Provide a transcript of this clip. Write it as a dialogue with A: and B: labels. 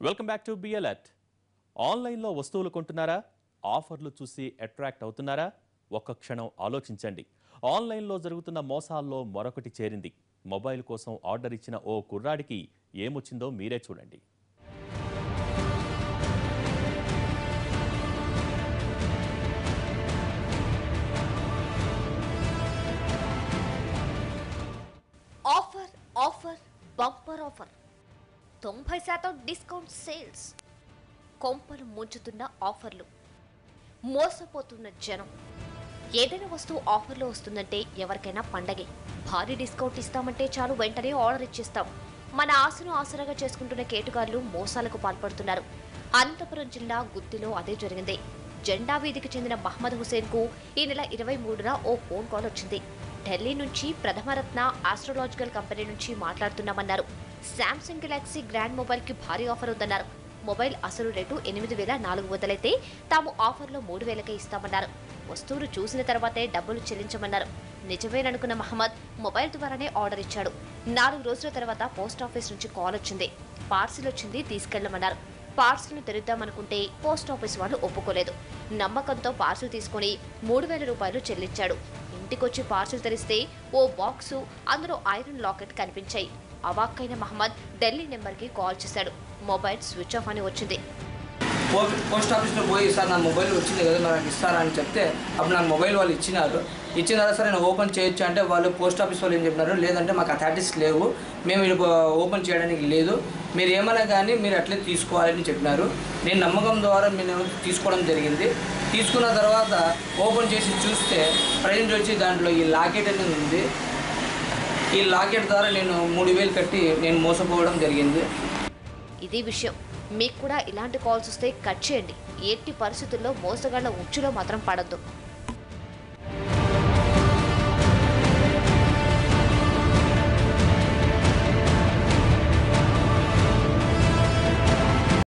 A: Welcome back to be alert. ఆన్లైన్లో వస్తువులు కొంటున్నారా? ఆఫర్లు చూసి అట్రాక్ట్ అవుతున్నారా? ఒక్క క్షణం ఆలోచించండి. ఆన్లైన్లో జరుగుతున్న మోసాల్లో మరొకటి చేరింది. మొబైల్ కోసం ఆర్డర్ ఇచ్చిన ఓ కుర్రాడికి ఏమొచ్చిందో మీరే చూడండి.
B: Offer offer bumper offer 90% discount sales. కొంపలు ముంచుతున్న ఆఫర్లు, మోసపోతున్న జనం. ఏదైనా వస్తువు ఆఫర్లో వస్తుందంటే ఎవరికైనా పండగే. భారీ డిస్కౌంట్ ఇస్తామంటే చాలు వెంటనే ఆర్డర్ ఇచ్చేస్తాం. మన ఆశను ఆసరాగా చేసుకుంటున్న కేటుగాళ్లు మోసాలకు పాల్పడుతున్నారు. అనంతపురం జిల్లా గుత్తిలో అదే జరిగింది. జెండా వీధికి చెందిన మహమ్మద్ హుసేన్ కు ఈ నెల 23న ఓ ఫోన్ కాల్ వచ్చింది. ఢిల్లీ నుంచి ప్రథమరత్న ఆస్ట్రాలాజికల్ కంపెనీ నుంచి మాట్లాడుతున్నామన్నారు. శాంసంగ్ గెలాక్సీ గ్రాండ్ మొబైల్ కి భారీ ఆఫర్ ఉందన్నారు. మొబైల్ అసలు రేటు 8,400 అయితే తాము ఆఫర్లో 3,000కే ఇస్తామన్నారు. వస్తువులు చూసిన తర్వాతే డబ్బులు చెల్లించమన్నారు. నిజమేననుకున్న మహమ్మద్ మొబైల్ ద్వారానే ఆర్డర్ ఇచ్చాడు. 4 రోజుల తర్వాత పోస్ట్ ఆఫీస్ నుంచి కాల్ వచ్చింది. పార్సిల్ వచ్చింది, తీసుకెళ్లమన్నారు. పార్సిల్ను తెరుద్దామనుకుంటే పోస్ట్ ఆఫీస్ వాళ్ళు ఒప్పుకోలేదు. నమ్మకంతో పార్సిల్ తీసుకుని 3,000 రూపాయలు చెల్లించాడు. ఇంటికొచ్చి పార్సిల్ తెరిస్తే ఓ బాక్సు, అందులో ఐరన్ లాకెట్ కనిపించాయి. అవాక్కైన మహమ్మద్ ఢిల్లీ నెంబర్కి కాల్ చేశాడు. మొబైల్ స్విచ్ ఆఫ్ అని వచ్చింది.
C: పోస్ట్ ఆఫీస్లో పోయి సార్ నా మొబైల్ వచ్చింది కదా నాకు ఇస్తారా అని చెప్తే అప్పుడు నాకు మొబైల్ వాళ్ళు ఇచ్చినారు. ఇచ్చిన తర్వాత సరే నేను ఓపెన్ చేయొచ్చు అంటే వాళ్ళు పోస్ట్ ఆఫీస్ వాళ్ళు ఏం చెప్పినారు, లేదంటే మాకు అథారిటీస్ లేవు, మేము ఇది ఓపెన్ చేయడానికి లేదు, మీరు ఏమైనా కానీ మీరు అట్లే తీసుకోవాలని చెప్పినారు. నేను నమ్మకం ద్వారా నేను తీసుకోవడం జరిగింది. తీసుకున్న తర్వాత ఓపెన్ చేసి చూస్తే ప్రైజ్ వచ్చి దాంట్లో ఈ లాకెట్ అనేది ఉంది. ఈ లాకెట్ ద్వారా నేను 3,000 కట్టి నేను మోసపోవడం జరిగింది.
B: ఇది విషయం. మీకు కూడా ఇలాంటి కాల్స్ వస్తే కట్ చేయండి. ఎట్టి పరిస్థితుల్లో మోసగాళ్ల ఉచ్చులో మాత్రం పడద్దు.